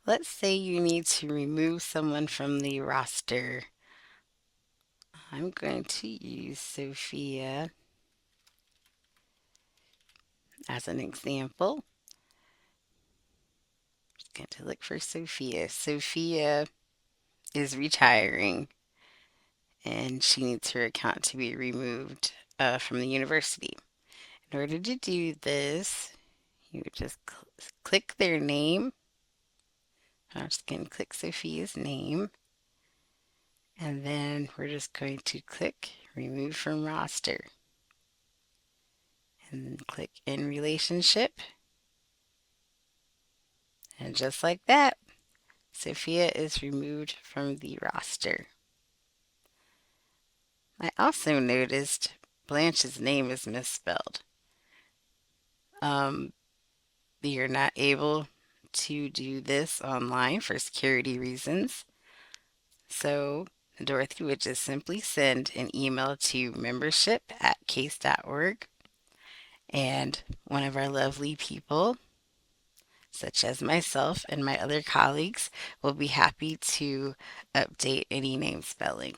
Let's say you need to remove someone from the roster. I'm going to use Sophia as an example. Just going to look for Sophia. Sophia is retiring and she needs her account to be removed from the university. In order to do this, you would just click their name. I'm just going to click Sophia's name, and then we're just going to click remove from roster and then click in relationship. And just like that, Sophia is removed from the roster. I also noticed Blanche's name is misspelled. Um, you're not able to do this online for security reasons. So Dorothy would just simply send an email to membership@case.org, and one of our lovely people, such as myself and my other colleagues, will be happy to update any name spelling.